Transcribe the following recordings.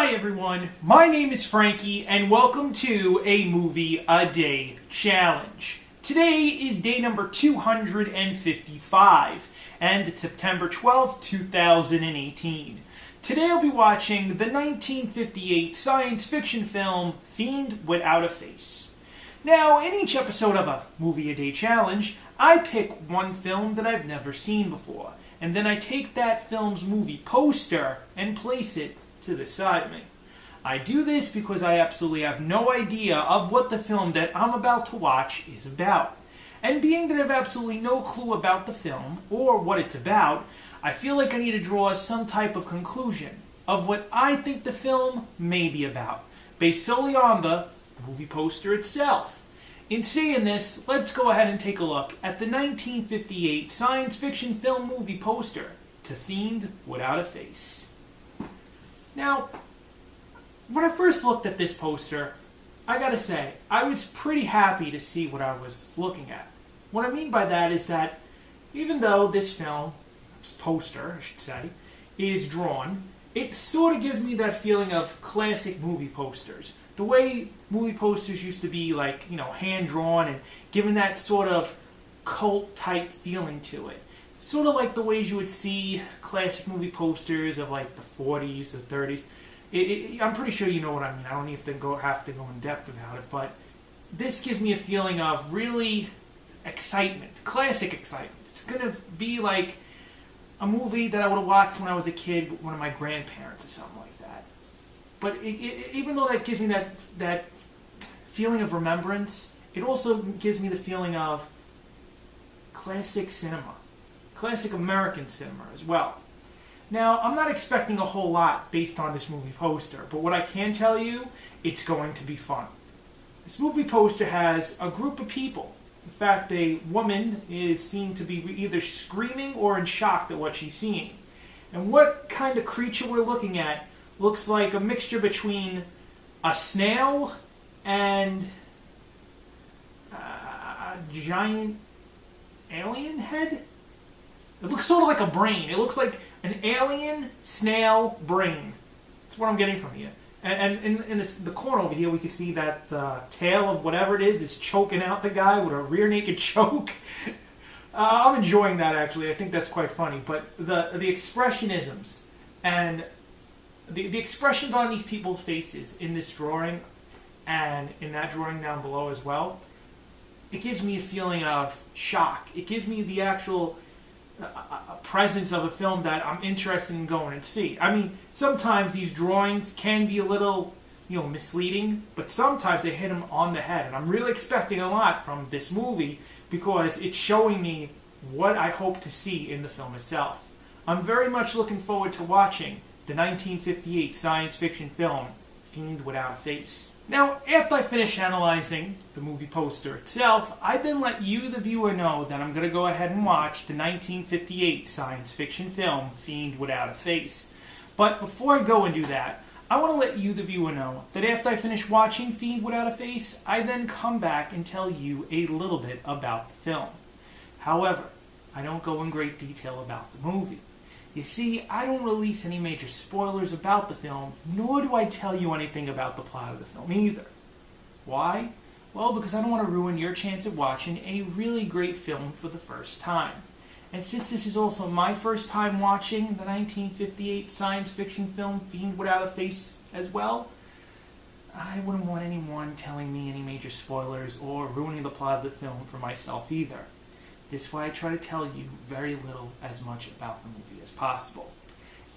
Hi everyone, my name is Frankie and welcome to a Movie a Day Challenge. Today is day number 255 and it's September 12th, 2018. Today I'll be watching the 1958 science fiction film Fiend Without A Face. Now, in each episode of a Movie a Day Challenge, I pick one film that I've never seen before, and then I take that film's movie poster and place it to the side of me. I do this because I absolutely have no idea of what the film that I'm about to watch is about. And being that I have absolutely no clue about the film or what it's about, I feel like I need to draw some type of conclusion of what I think the film may be about, based solely on the movie poster itself. In saying this, let's go ahead and take a look at the 1958 science fiction film movie poster to Fiend Without A Face. Now, when I first looked at this poster, I gotta say, I was pretty happy to see what I was looking at. What I mean by that is that even though this film, this poster, I should say, is drawn, it sort of gives me that feeling of classic movie posters. The way movie posters used to be, like, you know, hand-drawn and given that sort of cult-type feeling to it. Sort of like the ways you would see classic movie posters of, like, the 40s, the 30s. I'm pretty sure you know what I mean. I don't have to go in depth about it, but this gives me a feeling of really excitement, classic excitement. It's going to be like a movie that I would have watched when I was a kid with one of my grandparents or something like that. But even though that gives me that feeling of remembrance, it also gives me the feeling of classic cinema, classic American cinema as well. Now, I'm not expecting a whole lot based on this movie poster, but what I can tell you, it's going to be fun. This movie poster has a group of people. In fact, a woman is seen to be either screaming or in shock at what she's seeing. And what kind of creature we're looking at looks like a mixture between a snail and a giant alien head? It looks sort of like a brain. It looks like an alien snail brain. That's what I'm getting from here. And in the corner over here, we can see that the tail of whatever it is choking out the guy with a rear naked choke. I'm enjoying that, actually. I think that's quite funny. But the expressionisms and the expressions on these people's faces in this drawing and in that drawing down below as well, it gives me a feeling of shock. It gives me the actual presence of a film that I'm interested in going and see. I mean, sometimes these drawings can be a little, misleading, but sometimes they hit them on the head. And I'm really expecting a lot from this movie because it's showing me what I hope to see in the film itself. I'm very much looking forward to watching the 1958 science fiction film Fiend Without A Face. Now, after I finish analyzing the movie poster itself, I then let you, the viewer, know that I'm going to go ahead and watch the 1958 science fiction film, Fiend Without A Face. But before I go and do that, I want to let you, the viewer, know that after I finish watching Fiend Without A Face, I then come back and tell you a little bit about the film. However, I don't go in great detail about the movie. You see, I don't release any major spoilers about the film, nor do I tell you anything about the plot of the film either. Why? Well, because I don't want to ruin your chance at watching a really great film for the first time. And since this is also my first time watching the 1958 science fiction film Fiend Without A Face as well, I wouldn't want anyone telling me any major spoilers or ruining the plot of the film for myself either. This is why I try to tell you very little as much about the movie as possible.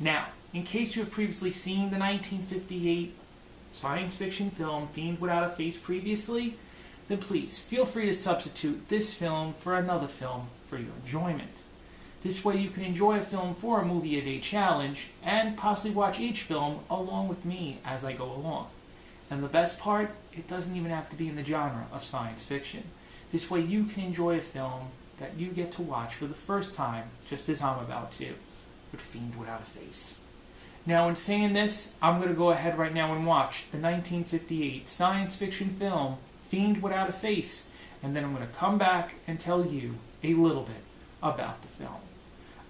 Now, in case you have previously seen the 1958 science fiction film Fiend Without A Face previously, then please feel free to substitute this film for another film for your enjoyment. This way you can enjoy a film for a Movie a Day Challenge and possibly watch each film along with me as I go along. And the best part, it doesn't even have to be in the genre of science fiction. This way you can enjoy a film that you get to watch for the first time, just as I'm about to, with Fiend Without A Face. Now, in saying this, I'm going to go ahead right now and watch the 1958 science fiction film, Fiend Without A Face, and then I'm going to come back and tell you a little bit about the film.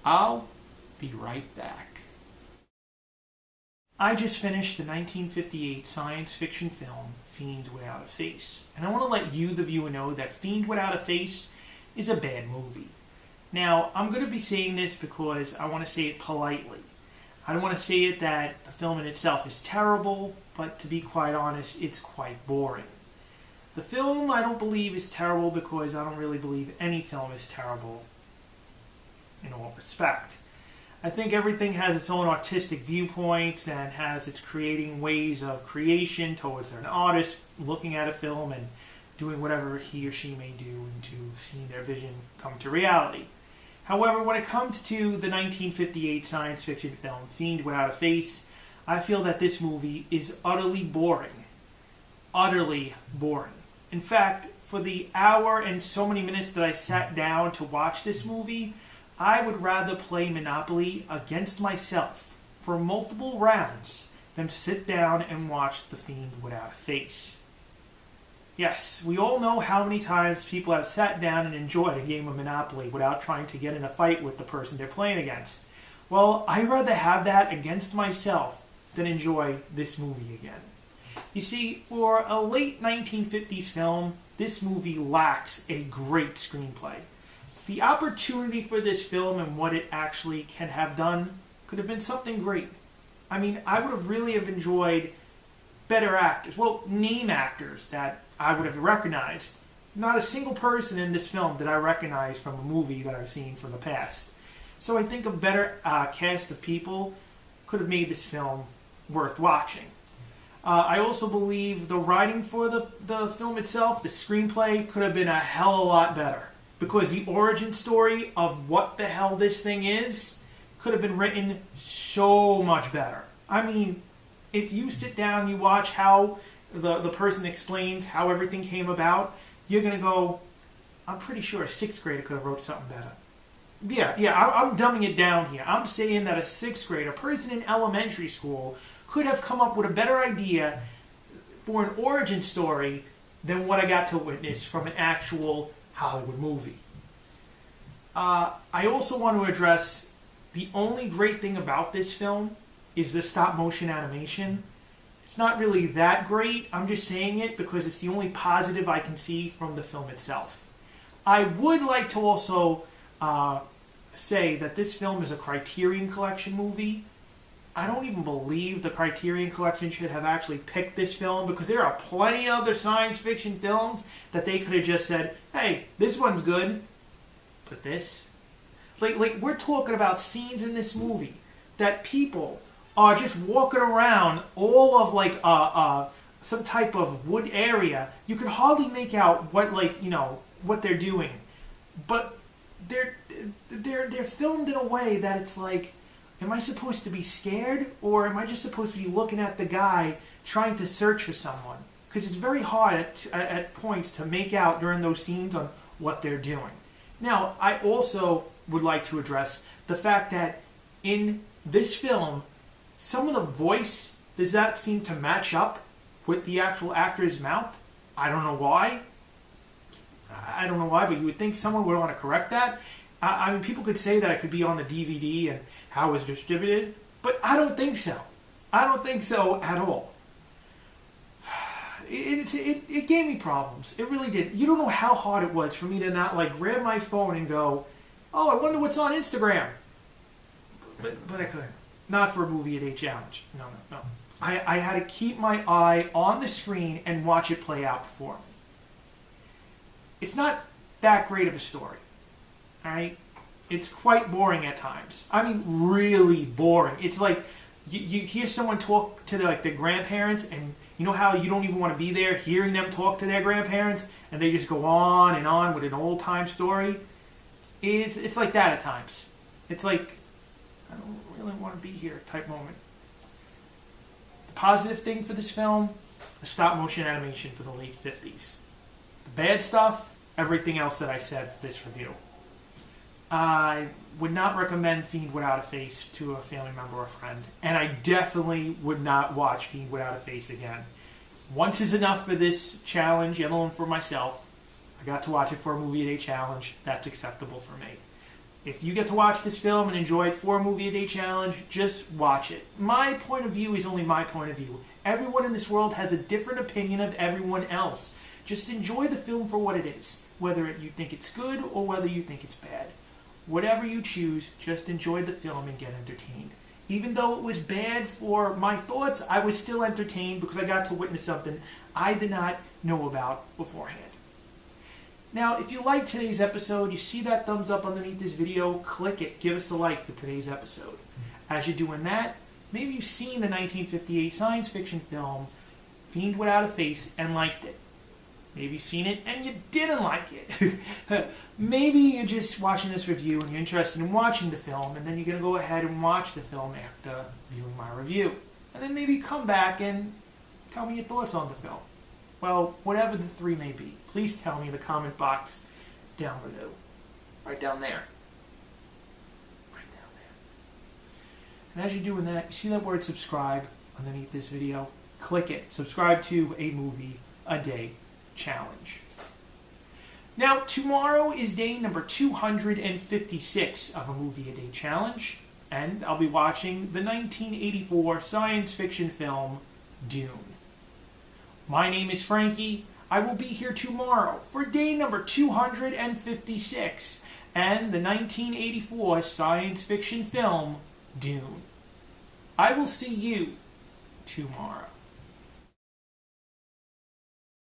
I'll be right back. I just finished the 1958 science fiction film Fiend Without A Face, and I want to let you, the viewer, know that Fiend Without A Face is a bad movie. Now, I'm going to be saying this because I want to say it politely. I don't want to say it that the film in itself is terrible, but to be quite honest, it's quite boring. The film, I don't believe, is terrible because I don't really believe any film is terrible in all respect. I think everything has its own artistic viewpoints and has its creating ways of creation towards an artist looking at a film and doing whatever he or she may do into seeing their vision come to reality. However, when it comes to the 1958 science fiction film Fiend Without A Face, I feel that this movie is utterly boring. Utterly boring. In fact, for the hour and so many minutes that I sat down to watch this movie, I would rather play Monopoly against myself for multiple rounds than to sit down and watch The Fiend Without A Face. Yes, we all know how many times people have sat down and enjoyed a game of Monopoly without trying to get in a fight with the person they're playing against. Well, I'd rather have that against myself than enjoy this movie again. You see, for a late 1950s film, this movie lacks a great screenplay. The opportunity for this film and what it actually can have done could have been something great. I mean, I would have really have enjoyed better actors, well, name actors that I would have recognized. Not a single person in this film did I recognize from a movie that I've seen from the past. So I think a better cast of people could have made this film worth watching. I also believe the writing for the film itself, the screenplay, could have been a hell of a lot better. Because the origin story of what the hell this thing is could have been written so much better. I mean, if you sit down and you watch how the person explains how everything came about, you're going to go, I'm pretty sure a 6th grader could have wrote something better. Yeah, I'm dumbing it down here. I'm saying that a 6th grader, a person in elementary school, could have come up with a better idea for an origin story than what I got to witness from an actual Hollywood movie. I also want to address the only great thing about this film is the stop motion animation. It's not really that great. I'm just saying it because it's the only positive I can see from the film itself. I would like to also say that this film is a Criterion Collection movie. I don't even believe the Criterion Collection should have actually picked this film because there are plenty of other science fiction films that they could have just said, hey, this one's good, but this? Like we're talking about scenes in this movie that people are just walking around all of like some type of wood area. You could hardly make out what what they're doing, but they're filmed in a way that it's like, am I supposed to be scared or am I just supposed to be looking at the guy trying to search for someone? Because it's very hard at points to make out during those scenes on what they're doing. Now, I also would like to address the fact that in this film, some of the voice does not seem to match up with the actual actor's mouth. I don't know why. But you would think someone would want to correct that. I mean, people could say that it could be on the DVD and how it was distributed, but I don't think so. I don't think so at all. It gave me problems. It really did. You don't know how hard it was for me to not grab my phone and go, oh, I wonder what's on Instagram. But I couldn't. Not for a movie at 8 challenge. No. I had to keep my eye on the screen and watch it play out before me. It's not that great of a story. Alright? It's quite boring at times. I mean, really boring. It's like you hear someone talk to their grandparents, and you know how you don't even want to be there hearing them talk to their grandparents, and they just go on and on with an old-time story? It's like that at times. It's like, I don't really want to be here type moment. The positive thing for this film, the stop-motion animation for the late 50s. The bad stuff, everything else that I said for this review. I would not recommend Fiend Without A Face to a family member or friend. And I definitely would not watch Fiend Without A Face again. Once is enough for this challenge, let alone for myself. I got to watch it for a movie at a challenge. That's acceptable for me. If you get to watch this film and enjoy it for a movie a day challenge, just watch it. My point of view is only my point of view. Everyone in this world has a different opinion of everyone else. Just enjoy the film for what it is, whether you think it's good or whether you think it's bad. Whatever you choose, just enjoy the film and get entertained. Even though it was bad for my thoughts, I was still entertained because I got to witness something I did not know about beforehand. Now, if you like today's episode, you see that thumbs up underneath this video, click it, give us a like for today's episode. As you're doing that, maybe you've seen the 1958 science fiction film, Fiend Without A Face, and liked it. Maybe you've seen it and you didn't like it. Maybe you're just watching this review and you're interested in watching the film, and then you're going to go ahead and watch the film after viewing my review. And then maybe come back and tell me your thoughts on the film. Well, whatever the three may be, please tell me in the comment box down below. Right down there. Right down there. And as you're doing that, you see that word subscribe underneath this video? Click it. Subscribe to a movie a day challenge. Now, tomorrow is day number 256 of a movie a day challenge, and I'll be watching the 1984 science fiction film Dune. My name is Frankie. I will be here tomorrow for day number 256 and the 1984 science fiction film Dune. I will see you tomorrow.